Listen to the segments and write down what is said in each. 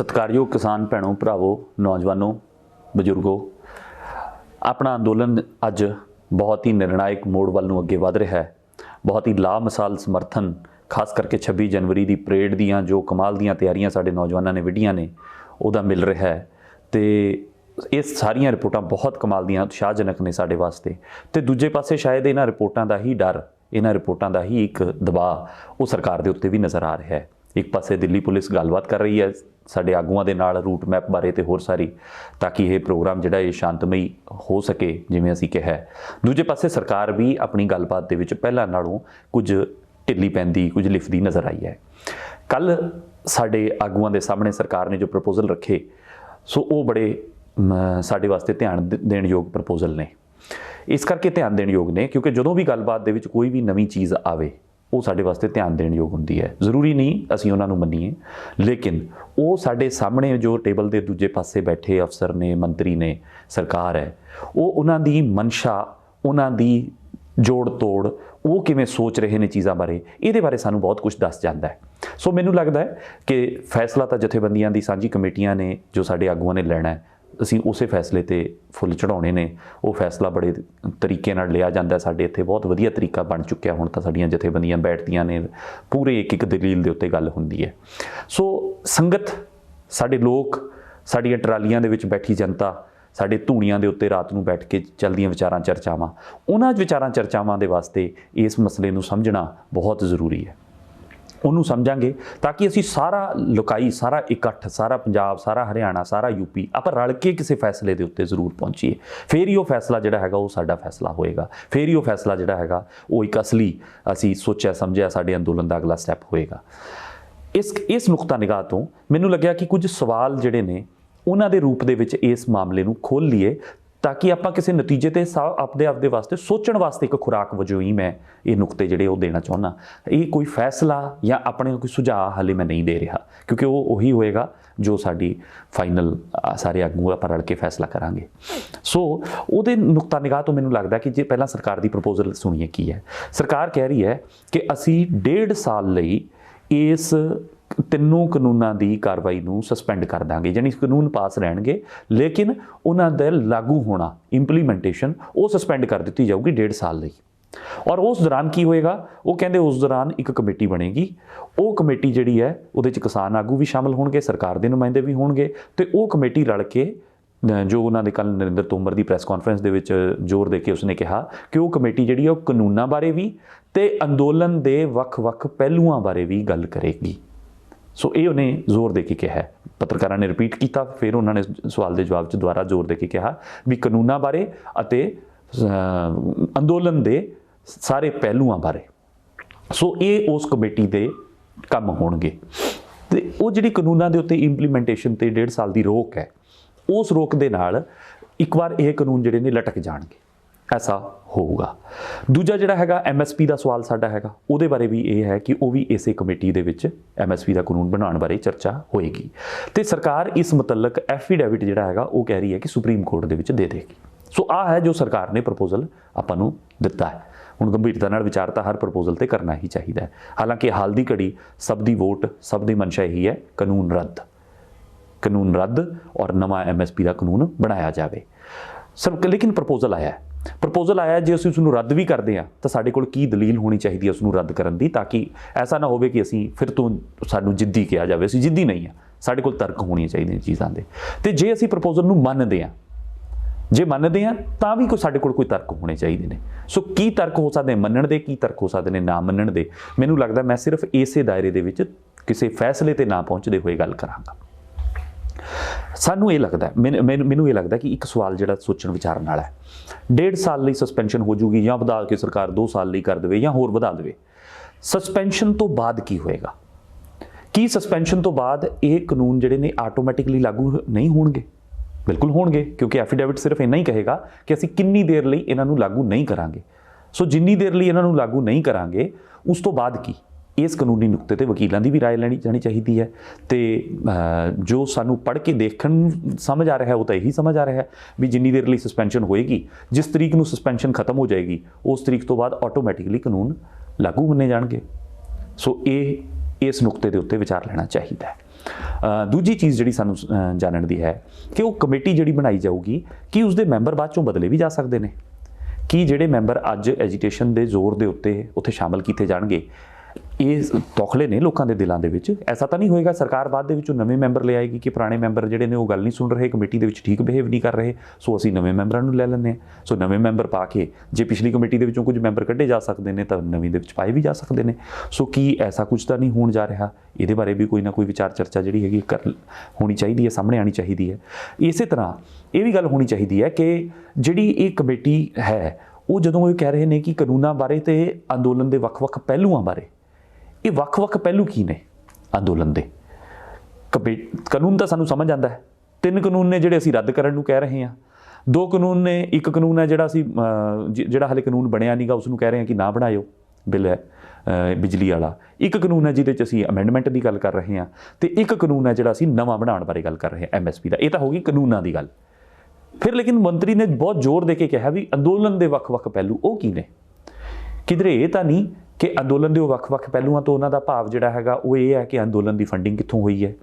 सत्कारयोग किसान भैनों भरावो नौजवानों बजुर्गों, अपना अंदोलन अज बहुत ही निर्णायक मोड़ वाल नूं अगे वध रहा है। बहुत ही लामिसाल समर्थन खास करके 26 जनवरी की परेड दियाँ जो कमाल दियाँ तैयारियां साडे नौजवानों ने विढ़ियां ने उहदा मिल रहा है। तो ये सारियां रिपोर्टां बहुत कमाल दियां उत्साहजनक ने साडे वास्ते। तो दूजे पासे शायद इन्हां रिपोर्टां दा ही डर, इन्हां रिपोर्टां दा ही एक दबाव वो सरकार के उत्ते भी नज़र आ रहा है। एक पासे दिल्ली पुलिस गलबात कर रही है साडे आगूआं दे नाल रूट मैप बारे ते होर सारी, ताकि ये प्रोग्राम जिहड़ा ये शांतमई हो सके जिवें असीं कहा है। दूजे पासे सरकार भी अपनी गलबात दे विच पहिलां नालों कुछ ढिल्ली पैंदी, कुछ लिफदी नज़र आई है। कल साडे आगूआं दे सामने सरकार ने जो प्रपोजल रखे सो वो बड़े साडे वास्ते ध्यान देण योग प्रपोजल ने। इस करके ध्यान देण योग ने क्योंकि जदों भी गलबात दे विच कोई भी नवीं चीज़ आवे वो साडे वास्ते ध्यान देण योग हुंदी है। जरूरी नहीं असीं उन्हां नूं मन्नीए, लेकिन वो साडे सामने जो टेबल के दूजे पासे बैठे अफसर ने, मंत्री ने, सरकार है, वो उन्हां दी मंशा, उन्हां दी जोड़ तोड़, वो किवें सोच रहे हैं चीज़ों बारे, ये बारे सानूं बहुत कुछ दस जाता है। सो मैनूं लगदा है कि फैसला तो जथेबंदियां दी सांझी कमेटियां ने जो साडे आगूआं ने लैना है, असीं उस फैसले ते फुल चढ़ाने ने। वो फैसला बड़े तरीके नाल लिया जाता है। साडे इत्थे बहुत वधिया तरीका बन चुक्या। हुण तां साडीआं जथेबंदियां बैठदियां ने, पूरे एक एक दलील दे उत्ते गल हुंदी है। सो संगत, साडे लोग, साडीआं ट्रालियां दे विच बैठी जनता, साडे धूणियां दे उत्ते रात नूं बैठ के चलदियां विचारां चर्चावां, उन्हां विचारां चर्चावां दे वास्ते इस मसले नूं समझना बहुत जरूरी है। उन्होंने समझांगे ताकि असी सारा लुकाई, सारा इकट्ठ, सारा पंजाब, सारा हरियाणा, सारा यूपी आप रल के किसी फैसले के उत्ते जरूर पहुँचीए। फिर ही वो फैसला जिहड़ा हैगा वो साडा फैसला होएगा। फिर ही वो फैसला जिहड़ा हैगा वो एक असली असी सोचा समझिया साडे अंदोलन का अगला स्टैप होएगा। इस नुकता निगाह तो मैनू लग्या कि कुछ सवाल जिहड़े ने उन्हां दे रूप दे विच इस मामले नूं खोल लीए, ताकि आप किसी नतीजे ते आपदे वास्ते सोचण वास्ते एक खुराक वजों ही मैं ये नुकते जिहड़े वो देना चाहुंदा। ये कोई फैसला या अपने कोई सुझाव हाले मैं नहीं दे रहा, क्योंकि वो उही होएगा जो साडी फाइनल सारे आगू आप रल के फैसला करांगे। सो उहदे नुकता निगाह तो मैनूं लगदा कि जे पहला सरकार की प्रपोजल सुणीए की है। सरकार कह रही है कि असी 1.5 साल लई इस ਤਿੰਨੋਂ ਕਾਨੂੰਨਾਂ ਦੀ कार्रवाई ਨੂੰ सस्पेंड कर देंगे, यानी कानून पास रहणगे, लेकिन उन्हां दा लागू होना इंप्लीमेंटेशन वो सस्पेंड कर दी जाऊगी 1.5 साल लई। और उस दौरान की होएगा, वो कहते उस दौरान एक कमेटी बनेगी। वो कमेटी जिहड़ी है उहदे च किसान आगू भी शामिल होणगे, सरकार के नुमाइंदे भी होणगे, तो वो कमेटी रल के जो उन्होंने कल नरेंद्र तोमर की प्रैस कॉन्फ्रेंस दे विच जोर दे के उसने कहा कि वो कमेटी जिहड़ी है कानूनां बारे भी ते अंदोलन के वख-वख पहलुआं बारे भी गल करेगी। सो ये उन्हें जोर दे के कहा है। पत्रकारों ने रिपीट किया, फिर उन्होंने सवाल के जवाब दोबारा जोर दे के कहा भी कानूनां बारे अते अंदोलन के सारे पहलुआं बारे। सो ये उस कमेटी के काम होणगे। ते वो जिहड़ी कानूनां दे उत्ते इंप्लीमेंटेशन ते 1.5 साल की रोक है, उस रोक दे नाल एक बार ये कानून जिहड़े ने लटक जाणगे, ऐसा होगा। दूजा जिहड़ा हैगा MSP का सवाल साडा हैगा, उहदे बारे भी ये है कि वो भी इसे कमेटी दे विच MSP का कानून बनाने बारे चर्चा होएगी। तो सरकार इस मुतलक एफीडेविट जिहड़ा हैगा वो कह रही है कि सुप्रीम कोर्ट दे विच दे देगी। सो आ है जो सरकार ने प्रपोजल आपां नूं दिता है। हुण गंभीरता नाल विचार तां हर प्रपोजल ते करना ही चाहिए। हालांकि हाल दी घड़ी सब दी वोट, सब दी मंशा यही है कानून रद्द और नवा MSP का कानून बनाया जाए। लेकिन प्रपोजल आया जे असीं उसनूं रद्द भी करते हैं तो साडे कोल की दलील होनी चाहिए है उसनूं रद्द करन दी, ताकि ऐसा ना होवे कि असीं फिर तो सानूं जिद्दी कहा जाए। असीं जिद्दी नहीं है, साडे कोल तर्क होने चाहिए चीज़ां दे। ते जे असीं प्रपोजल नूं मनदे हैं, जे मनदे हैं तां भी कोई साडे कोल कोई तर्क होने चाहिए ने। सो की तर्क हो सकते मनण दे, की तर्क हो सकते हैं ना मनण दे। मैनूं लगदा मैं सिर्फ इसे दायरे दे विच किसी फैसले ते ना पहुँचते हुए गल करांगा। सानू ये लगता है, मैनू ये लगता कि एक सवाल जिहड़ा सोचण विचारन वाला है, 1.5 साल लई सस्पेंशन हो जूगी या वधा के सरकार 2 साल लई कर देवे या होर वधा देवे। सस्पेंशन तो बाद की होएगा? की सस्पेंशन तो बाद ये कानून जिहड़े ने आटोमैटिकली लागू नहीं होणगे? बिल्कुल होणगे, क्योंकि एफीडेविट सिर्फ इन्ना ही कहेगा कि असीं किन्नी देर लई इन्हां नूं लागू नहीं करांगे। सो जिन्नी देर लई इन्हां नूं लागू नहीं करांगे उस तो बाद की इस कानूनी नुकते ते वकीलों की भी राय लैनी जानी चाहिए है। तो जो सानू पढ़ के देखन समझ आ रहा है वो तो यही समझ आ रहा है भी जिन्नी देर लिए सस्पेंशन होएगी, जिस तरीक नूं सस्पेंशन खत्म हो जाएगी उस तरीक तो बाद ऑटोमैटिकली कानून लागू मन्ने जाणगे। सो ये इस नुकते के उत्ते विचार लेना चाहिए। दूजी चीज़ जिहड़ी सानू जानन दी है कि वो कमेटी जिहड़ी बनाई जाऊगी कि उसके मैंबर बाद चों बदले भी जा सकते हैं, कि जिहड़े मैंबर अज एजीटेशन के जोर के उत्ते उत्थे शामिल किए जाणगे ये तौखले ने लोगों के दिलों के। ऐसा तो नहीं होएगा सरकार बाद दे विचों नवे मैंबर ले आएगी कि पुराने मैंबर जिहड़े ने वो गल नहीं सुन रहे, कमेटी के ठीक बिहेव नहीं कर रहे, सो असीं नवे मैंबरां नूं लै लैंदे हां। सो नवे मैंबर पा के जे पिछली कमेटी के विचों कुछ मैंबर कढ़े जा सकते हैं तो नवीं दे विच पाए भी जा सकते हैं। सो कि ऐसा कुछ तो नहीं होण जा रहा, ये बारे भी कोई ना कोई विचार चर्चा जिहड़ी हैगी कर होनी चाहिए है, सामने आनी चाहिए है। इस तरह ये भी गल होनी चाहिए है कि जिहड़ी ये कमेटी है वो जदों ये कह रहे हैं कि कानूनां बारे ते अंदोलन के ਵੱਖ-ਵੱਖ पहलूआं बारे, ये ਵੱਖ-ਵੱਖ पहलू की ने अंदोलन के? कानून तो सानू समझ आता है, 3 कानून ने जिहड़े असीं रद्द करन नूं कह रहे हैं, 2 कानून ने, एक कानून है जिहड़ा असीं जिहड़ा हाले कानून बनिया नहीं गा उसनूं कह रहे हैं कि ना बनाओ बिल है बिजली वाला, एक कानून है जिहदे च असीं अमेंडमेंट की गल कर रहे हैं, तो एक कानून है जिहड़ा असीं नवां बनाउण बारे गल कर रहे हैं MSP का। ये तो हो गई कानूनां की गल। फिर लेकिन मंत्री ने बहुत जोर दे के कहा भी अंदोलन के ਵੱਖ-ਵੱਖ पहलू वो की ने। किधरे ये तो नहीं कि अंदोलन के ਵੱਖ-ਵੱਖ पहलुआं तो उन्हों का भाव जिहड़ा हैगा वो ये है कि अंदोलन की फंडिंग कित्थों हुई है,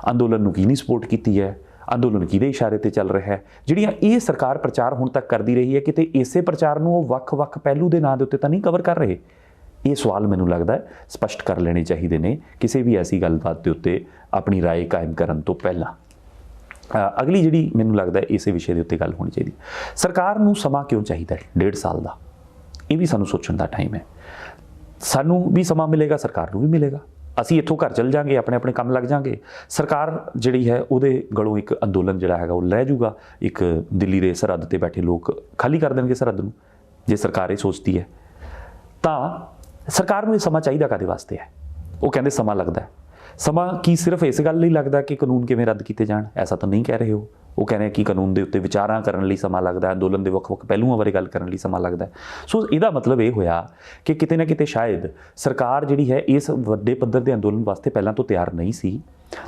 अंदोलन नूं किहने सपोर्ट की है, अंदोलन किहदे इशारे ते चल रहा है। जिहड़ियां ये सरकार प्रचार हुण तक करती रही है किते इसे प्रचार नूं वो ਵੱਖ-ਵੱਖ पहलू के नां दे उत्ते तां नहीं कवर कर रहे। ये सवाल मैनूं लगदा है स्पष्ट कर लेने चाहिए ने किसी भी ऐसी गलबात के उत्ते अपनी राय कायम करन तो पहला। अगली जिहड़ी मैनूं लगदा है इस विषय के उत्ते गल होनी चाहिए, सरकार नूं समां क्यों चाहिए 1.5 साल का, ये भी सानूं सोचण दा टाइम है। सानू भी समा मिलेगा, सरकार नूं भी मिलेगा, असीं इत्थों घर चल जाएंगे, अपने अपने काम लग जाएंगे, सरकार जिहड़ी है उहदे गलों एक अंदोलन जिहड़ा हैगा वो लै जूगा। एक दिल्ली के सरहद ते बैठे लोग खाली कर देणगे सरहद नूं जे सरकार ये सोचती है। तो सरकार नूं ये समा चाहिए काहदे वास्ते है? वो कहंदे समा लगदा है। समा की सिर्फ इस गल नहीं लगता कि कानून किवें रद्द किए जाण, ऐसा तो नहीं कह रहे हो। वो कह रहे हैं कि कानून के उत्ते विचारां करन लई समा लगता है, अंदोलन के ਵੱਖ-ਵੱਖ पहलुआं बारे गल करन लई समा लगता है। सो इहदा मतलब ये होया कि किते ना किते शायद सरकार जिहड़ी है इस वड्डे पੱਧਰ के अंदोलन वास्ते पहलां तो तैयार नहीं सी,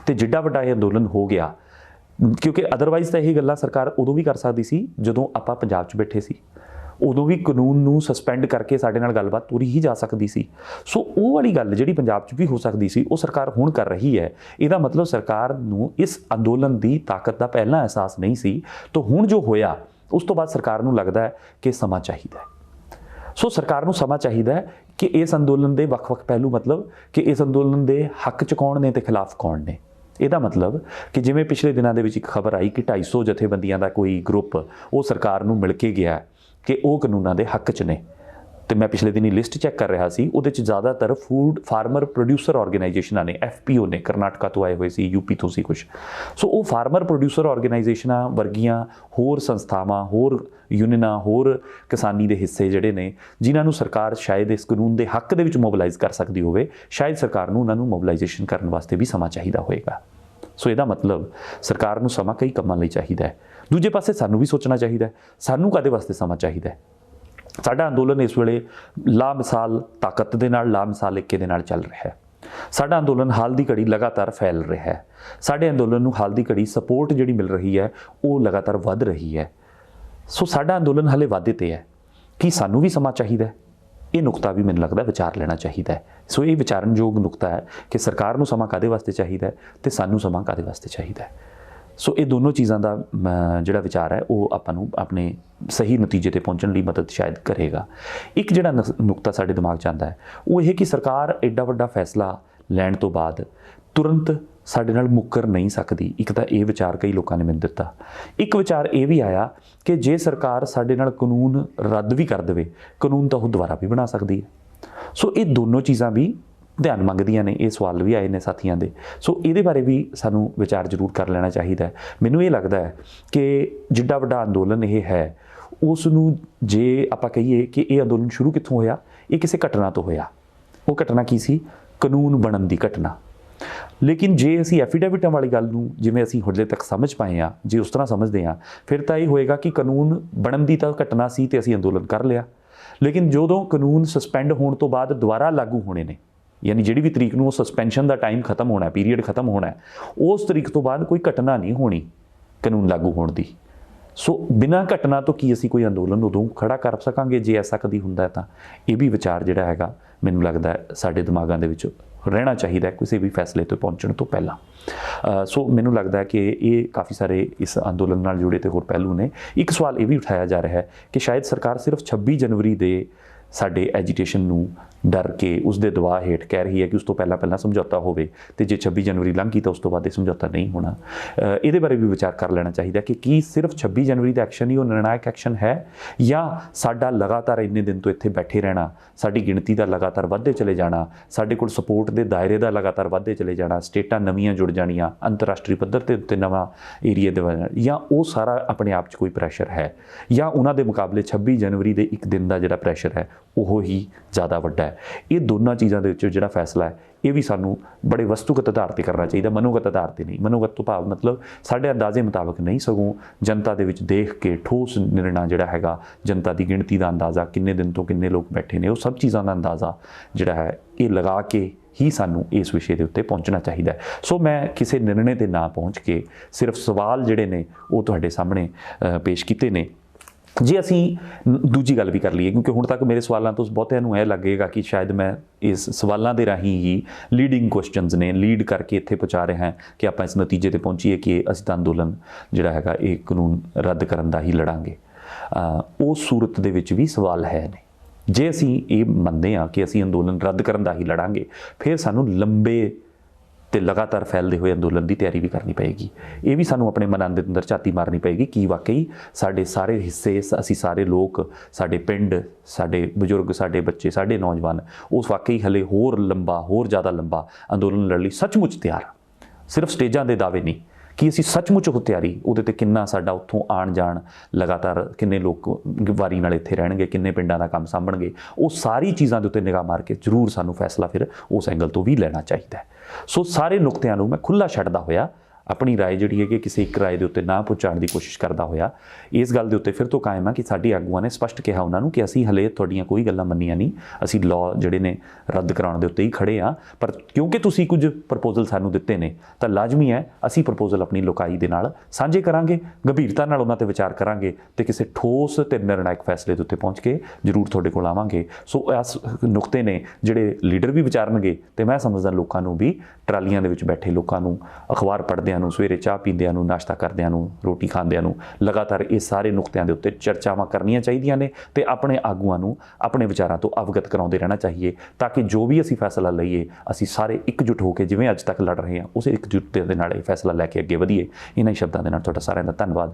ते जिड्डा वड्डा ये अंदोलन हो गया, क्योंकि अदरवाइज़ तो यही गल्लां सरकार उदों भी कर सकती सी जदों आपां पंजाब 'च बैठे सी, उदों भी कानून नूं सस्पेंड करके साडे नाल गलबात तुरी ही जा सकती सी। सो वो वाली गल जिहड़ी पंजाब 'च भी हो सकती सी वो सरकार हुण कर रही है। इहदा मतलब सरकार नूं इस अंदोलन की ताकत का पहला एहसास नहीं सी, तो हुण जो होया उस तो बाद सरकार नूं लगदा है कि समा चाहिए। सो सरकार नूं समा चाहिए कि इस अंदोलन के ਵੱਖ-ਵੱਖ पहलू, मतलब कि इस अंदोलन के हक च कौन ने ते खिलाफ कौन ने। ਇਹਦਾ मतलब कि जिवें पिछले दिनों के एक खबर आई कि 250 जथेबंदियां का कोई ग्रुप वो सरकार नूं मिल के गया कि वो कानूनों के हक च ने। तो मैं पिछले दिन लिस्ट चैक कर रहा सी, उहदे च ज़्यादातर फूड फार्मर प्रोड्यूसर ऑर्गेनाइजेशनां ने, FPO ने, करनाटका तो आए हुए सी, UP तो सी कुछ। सो वो फार्मर प्रोड्यूसर ऑर्गेनाइजेशनां वर्गियां होर संस्थावां, होर यूनियनां, होर किसानी के हिस्से जिहड़े ने जिन्हां नूं सरकार शायद इस कानून के हक दे विच मोबिलाइज़ कर सकती होवे, शायद सरकार नूं उन्हां नूं मोबिलाइजेशन करने वास्ते भी समा चाहिए होएगा। सो इहदा मतलब सरकार नूं समा कई कामां लई चाहिए है। दूजे पासे सानूं भी सोचना चाहिए है, सानूं काहदे वास्ते समा चाहिए है। साडा अंदोलन इस वेले लामिसाल ताकत दे नाल, लामिसाल इक्के दे नाल चल रहा है। साडा अंदोलन हाल दी घड़ी लगातार फैल रहा है। साडे अंदोलन नूं हाल दी घड़ी सपोर्ट जिहड़ी मिल रही है वो लगातार वध रही है। सो साडा अंदोलन हाले वाधे ते है कि सानूं भी समा चाहिए है। ये नुकता भी मैनूं लगदा विचार लेना चाहिए है। सो ये विचारणयोग नुकता है कि सरकार नूं समा काहदे वास्ते चाहिए है ते सानूं समा काहदे वास्ते चाहिए है। सो ये दोनों चीज़ों का जिहड़ा विचार है वो आपां नूं अपने सही नतीजे ते पहुंचण लई मदद शायद करेगा। एक जिहड़ा नुकता साडे दिमाग च आंदा है वो यह कि सरकार एडा वड्डा फैसला लैण तो बाद तुरंत साडे नाल मुकर नहीं सकती। एक तो ये विचार कई लोगों ने मैनूं दिता। एक विचार ये भी आया कि जे सरकार साडे नाल कानून रद्द भी कर देवे, कानून तो वो दोबारा भी बना सकती है। सो ये दोनों चीज़ां भी ध्यान मंगदियां ने। ये सवाल भी आए ने साथियों के। सो ये बारे भी सानू विचार जरूर कर लेना चाहिए है। मैनूं ये लगता है कि जिड्डा वड्डा अंदोलन ये है उसनूं जे आपां कहीए कि ये अंदोलन शुरू कित्थों होया, ये किसी घटना तो होया। वो घटना की सी? कानून बनन दी घटना। लेकिन जे असी एफीडेविटां वाली गल नूं जिवें असीं हुणे तक समझ पाए हाँ, जे उस तरह समझते हाँ, फिर तो ये होएगा कि कानून बनन दी तां घटना सी ते असीं अंदोलन कर लिया। लेकिन जदों कानून सस्पेंड होने तो बाद दोबारा लागू होने ने, यानी जिहड़ी भी तरीक नूं सस्पेंशन का टाइम खत्म होना है, पीरीयड खत्म होना है, उस तरीक तो बाद कोई घटना नहीं होनी कानून लागू होने की। सो बिना घटना तो की असी कोई अंदोलन उदों खड़ा कर सकांगे जे ऐसा कदी हुंदा है। तां ये भी विचार जिहड़ा हैगा मैनूं लगदा है साडे दिमागां दे विच ਰਹਿਣਾ ਚਾਹੀਦਾ ਕਿਸੇ ਵੀ ਫੈਸਲੇ ਤੇ ਪਹੁੰਚਣ ਤੋਂ ਪਹਿਲਾਂ। ਸੋ ਮੈਨੂੰ ਲੱਗਦਾ ਹੈ ਕਿ ਇਹ ਕਾਫੀ ਸਾਰੇ ਇਸ ਅੰਦੋਲਨ ਨਾਲ ਜੁੜੇ ਤੇ ਹੋਰ ਪਹਿਲੂ ਨੇ। ਇੱਕ ਸਵਾਲ ਇਹ ਵੀ ਉਠਾਇਆ ਜਾ ਰਿਹਾ ਹੈ ਕਿ ਸ਼ਾਇਦ ਸਰਕਾਰ ਸਿਰਫ 26 ਜਨਵਰੀ ਦੇ ਸਾਡੇ ਐਜੀਟੇਸ਼ਨ ਨੂੰ ਡਰ ਕੇ ਉਸ ਦੇ ਦਬਾਅ ਹੇਠ ਕਹਿ ਰਹੀ ਹੈ ਕਿ ਉਸ ਤੋਂ ਪਹਿਲਾਂ ਸਮਝੌਤਾ ਹੋਵੇ, ਤੇ ਜੇ 26 ਜਨਵਰੀ ਲੰਘ ਗਈ ਤਾਂ ਉਸ ਤੋਂ ਬਾਅਦ ਇਹ ਸਮਝੌਤਾ ਨਹੀਂ ਹੋਣਾ। ਇਹਦੇ ਬਾਰੇ ਵੀ ਵਿਚਾਰ ਕਰ ਲੈਣਾ ਚਾਹੀਦਾ ਕਿ ਕੀ ਸਿਰਫ 26 ਜਨਵਰੀ ਦਾ ਐਕਸ਼ਨ ਹੀ ਉਹ ਨਿਰਣਾਇਕ ਐਕਸ਼ਨ ਹੈ, ਜਾਂ ਸਾਡਾ ਲਗਾਤਾਰ ਇੰਨੇ ਦਿਨ ਤੋਂ ਇੱਥੇ ਬੈਠੇ ਰਹਿਣਾ, ਸਾਡੀ ਗਿਣਤੀ ਦਾ ਲਗਾਤਾਰ ਵੱਧਦੇ ਚਲੇ ਜਾਣਾ, ਸਾਡੇ ਕੋਲ ਸਪੋਰਟ ਦੇ ਦਾਇਰੇ ਦਾ ਲਗਾਤਾਰ ਵੱਧਦੇ ਚਲੇ ਜਾਣਾ, ਸਟੇਟਾਂ ਨਵੀਆਂ ਜੁੜ ਜਾਣੀਆਂ, ਅੰਤਰਰਾਸ਼ਟਰੀ ਪੱਧਰ ਦੇ ਉੱਤੇ ਨਵਾਂ ਏਰੀਆ ਦੇ ਬਣ, ਜਾਂ ਉਹ ਸਾਰਾ ਆਪਣੇ ਆਪ 'ਚ ਕੋਈ ਪ੍ਰੈਸ਼ਰ ਹੈ, ਜਾਂ ਉਹਨਾਂ ਦੇ ਮੁਕਾਬਲੇ 26 ਜਨਵਰੀ ਦੇ ਇੱਕ ਦਿਨ ਦਾ ਜਿਹੜਾ ਪ੍ਰੈਸ਼ਰ ਹੈ ਉਹ ਹੀ ਜ਼ਿਆਦਾ ਵੱਡਾ ਹੈ। ਇਹ ਦੋਨਾਂ ਚੀਜ਼ਾਂ ਦੇ ਵਿੱਚ ਜਿਹੜਾ ਫੈਸਲਾ ਹੈ ਇਹ ਵੀ ਸਾਨੂੰ ਬੜੇ ਵਸਤੂਗਤ ਆਧਾਰ 'ਤੇ ਕਰਨਾ ਚਾਹੀਦਾ, ਮਨੋਗਤ ਆਧਾਰ 'ਤੇ ਨਹੀਂ। ਮਨੋਗਤ ਤੋਂ ਭਾਵ ਮਤਲਬ ਸਾਡੇ ਅੰਦਾਜ਼ੇ ਮੁਤਾਬਕ ਨਹੀਂ, ਸਗੋਂ ਜਨਤਾ ਦੇ ਵਿੱਚ ਦੇਖ ਕੇ ਠੋਸ ਨਿਰਣਾ ਜਿਹੜਾ ਹੈਗਾ, ਜਨਤਾ ਦੀ ਗਿਣਤੀ ਦਾ ਅੰਦਾਜ਼ਾ, ਕਿੰਨੇ ਦਿਨ ਤੋਂ ਕਿੰਨੇ ਲੋਕ ਬੈਠੇ ਨੇ, ਉਹ ਸਭ ਚੀਜ਼ਾਂ ਦਾ ਅੰਦਾਜ਼ਾ ਜਿਹੜਾ ਹੈ ਇਹ ਲਗਾ ਕੇ ਹੀ ਸਾਨੂੰ ਇਸ ਵਿਸ਼ੇ ਦੇ ਉੱਤੇ ਪਹੁੰਚਣਾ ਚਾਹੀਦਾ ਹੈ। ਸੋ ਮੈਂ ਕਿਸੇ ਨਿਰਣੇ 'ਤੇ ਨਾ ਪਹੁੰਚ ਕੇ ਸਿਰਫ ਸਵਾਲ ਜਿਹੜੇ ਨੇ ਉਹ ਤੁਹਾਡੇ ਸਾਹਮਣੇ ਪੇਸ਼ ਕੀਤੇ ਨੇ। ਜੇ ਅਸੀਂ ਦੂਜੀ ਗੱਲ ਵੀ ਕਰ ਲਈਏ, ਕਿਉਂਕਿ ਹੁਣ ਤੱਕ ਮੇਰੇ ਸਵਾਲਾਂ ਤੋਂ ਬਹੁਤਿਆਂ ਨੂੰ ਇਹ ਲੱਗੇਗਾ ਕਿ ਸ਼ਾਇਦ ਮੈਂ ਇਸ ਸਵਾਲਾਂ ਦੇ ਰਾਹੀਂ ਹੀ ਲੀਡਿੰਗ ਕੁਐਸਚਨਸ ਨੇ ਲੀਡ ਕਰਕੇ ਇੱਥੇ ਪਹੁੰਚਾ ਰਿਹਾ ਹਾਂ ਕਿ ਆਪਾਂ ਇਸ ਨਤੀਜੇ 'ਤੇ ਪਹੁੰਚੀਏ ਕਿ ਅਸੀਂ ਤਾਂ ਅੰਦੋਲਨ ਜਿਹੜਾ ਹੈਗਾ ਇਹ ਕਾਨੂੰਨ ਰੱਦ ਕਰਨ ਦਾ ਹੀ ਲੜਾਂਗੇ। ਉਸ ਸੂਰਤ ਦੇ ਵਿੱਚ ਵੀ ਸਵਾਲ ਹੈ ਨੇ। ਜੇ ਅਸੀਂ ਇਹ ਮੰਨਦੇ ਹਾਂ ਕਿ ਅਸੀਂ ਅੰਦੋਲਨ ਰੱਦ ਕਰਨ ਦਾ ਹੀ ਲੜਾਂਗੇ, ਫਿਰ ਸਾਨੂੰ ਲੰਬੇ ਤੇ ਲਗਾਤਾਰ ਫੈਲਦੇ ਹੋਏ ਅੰਦੋਲਨ ਦੀ ਤਿਆਰੀ ਵੀ ਕਰਨੀ ਪਏਗੀ। ਇਹ ਵੀ ਸਾਨੂੰ ਆਪਣੇ ਮਨਾਂ ਦੇ ਅੰਦਰ ਝਾਤੀ ਮਾਰਨੀ ਪਏਗੀ ਕਿ ਵਾਕਈ ਸਾਡੇ ਸਾਰੇ ਹਿੱਸੇ, ਅਸੀਂ ਸਾਰੇ ਲੋਕ, ਸਾਡੇ ਪਿੰਡ, ਸਾਡੇ ਬਜ਼ੁਰਗ, ਸਾਡੇ ਬੱਚੇ, ਸਾਡੇ ਨੌਜਵਾਨ ਉਸ ਵਾਕਈ ਹਲੇ ਹੋਰ ਜ਼ਿਆਦਾ ਲੰਬਾ ਅੰਦੋਲਨ ਲੜਨ ਲਈ ਸੱਚਮੁੱਚ ਤਿਆਰ। ਸਿਰਫ ਸਟੇਜਾਂ ਦੇ ਦਾਅਵੇ ਨਹੀਂ, ਕਿ ਅਸੀਂ ਸੱਚਮੁੱਚ ਉਹ ਤਿਆਰੀ, ਉਹਦੇ 'ਤੇ ਕਿੰਨਾ ਸਾਡਾ ਉੱਥੋਂ ਆਉਣ ਜਾਣ, ਲਗਾਤਾਰ ਕਿੰਨੇ ਲੋਕ ਵਾਰੀ ਨਾਲ ਇੱਥੇ ਰਹਿਣਗੇ, ਕਿੰਨੇ ਪਿੰਡਾਂ ਦਾ ਕੰਮ ਸਾਂਭਣਗੇ, ਉਹ ਸਾਰੀ ਚੀਜ਼ਾਂ ਦੇ ਉੱਤੇ ਨਿਗਾਹ ਮਾਰ ਕੇ ਜ਼ਰੂਰ ਸਾਨੂੰ ਫੈਸਲਾ ਫਿਰ ਉਸ ਐਂਗਲ ਤੋਂ ਵੀ ਲੈਣਾ ਚਾਹੀਦਾ ਹੈ। ਸੋ ਸਾਰੇ ਨੁਕਤਿਆਂ ਨੂੰ ਮੈਂ ਖੁੱਲ੍ਹਾ ਛੱਡਦਾ ਹੋਇਆ ਆਪਣੀ ਰਾਏ ਜਿਹੜੀ ਹੈ ਕਿ ਕਿਸੇ ਇੱਕ ਰਾਏ ਦੇ ਉੱਤੇ ਨਾ ਪਹੁੰਚਾਉਣ ਦੀ ਕੋਸ਼ਿਸ਼ ਕਰਦਾ ਹੋਇਆ ਇਸ ਗੱਲ ਦੇ ਉੱਤੇ ਫਿਰ ਤੋਂ ਕਾਇਮ ਆ ਕਿ ਸਾਡੀ ਆਗੂਆਂ ਨੇ ਸਪਸ਼ਟ ਕਿਹਾ ਉਹਨਾਂ ਨੂੰ ਕਿ ਅਸੀਂ ਹਲੇ ਤੁਹਾਡੀਆਂ ਕੋਈ ਗੱਲਾਂ ਮੰਨੀਆਂ ਨਹੀਂ, ਅਸੀਂ ਲਾਅ ਜਿਹੜੇ ਨੇ ਰੱਦ ਕਰਾਉਣ ਦੇ ਉੱਤੇ ਹੀ ਖੜੇ ਆ, ਪਰ ਕਿਉਂਕਿ ਤੁਸੀਂ ਕੁਝ ਪ੍ਰਪੋਜ਼ਲ ਸਾਨੂੰ ਦਿੱਤੇ ਨੇ ਤਾਂ ਲਾਜ਼ਮੀ ਹੈ ਅਸੀਂ ਪ੍ਰਪੋਜ਼ਲ ਆਪਣੀ ਲੋਕਾਈ ਦੇ ਨਾਲ ਸਾਂਝੇ ਕਰਾਂਗੇ, ਗੰਭੀਰਤਾ ਨਾਲ ਉਹਨਾਂ 'ਤੇ ਵਿਚਾਰ ਕਰਾਂਗੇ ਤੇ ਕਿਸੇ ਠੋਸ ਤੇ ਨਿਰਣਾਇਕ ਫੈਸਲੇ ਦੇ ਉੱਤੇ ਪਹੁੰਚ ਕੇ ਜ਼ਰੂਰ ਤੁਹਾਡੇ ਕੋਲ ਆਵਾਂਗੇ। ਸੋ ਇਸ ਨੁਕਤੇ ਨੇ ਜਿਹੜੇ ਲੀਡਰ ਵੀ ਵਿਚਾਰਨਗੇ ਤੇ ਮੈਂ ਸਮਝਦਾ ਲੋਕਾਂ ਨੂੰ ਵੀ, ਟਰਾਲੀਆਂ ਦੇ ਵਿੱਚ ਬੈਠੇ ਲੋਕਾਂ ਨੂੰ, ਅਖਬਾਰ ਪੜ੍ਹਦਿਆਂ ਨੂੰ, ਸਵੇਰੇ ਚਾਹ ਪੀਂਦਿਆਂ ਨੂੰ, ਨਾਸ਼ਤਾ ਕਰਦਿਆਂ ਨੂੰ, ਰੋਟੀ ਖਾਂਦਿਆਂ ਨੂੰ ਲਗਾਤਾਰ ਇਹ ਸਾਰੇ ਨੁਕਤਿਆਂ ਦੇ ਉੱਤੇ ਚਰਚਾਵਾਂ ਕਰਨੀਆਂ ਚਾਹੀਦੀਆਂ ਨੇ ਤੇ ਆਪਣੇ ਆਗੂਆਂ ਨੂੰ ਆਪਣੇ ਵਿਚਾਰਾਂ ਤੋਂ ਅਵਗਤ ਕਰਾਉਂਦੇ ਰਹਿਣਾ ਚਾਹੀਏ, ਤਾਂ ਕਿ ਜੋ ਵੀ ਅਸੀਂ ਫੈਸਲਾ ਲਈਏ ਅਸੀਂ ਸਾਰੇ ਇਕਜੁੱਟ ਹੋ ਕੇ ਜਿਵੇਂ ਅੱਜ ਤੱਕ ਲੜ ਰਹੇ ਹਾਂ ਉਸੇ ਇਕਜੁੱਟਤੇ ਦੇ ਨਾਲ ਇਹ ਫੈਸਲਾ ਲੈ ਕੇ ਅੱਗੇ ਵਧੀਏ। ਇਹਨਾਂ ਹੀ ਸ਼ਬਦਾਂ ਦੇ ਨਾਲ ਤੁਹਾਡਾ ਸਾਰਿਆਂ ਦਾ ਧੰਨਵਾਦ।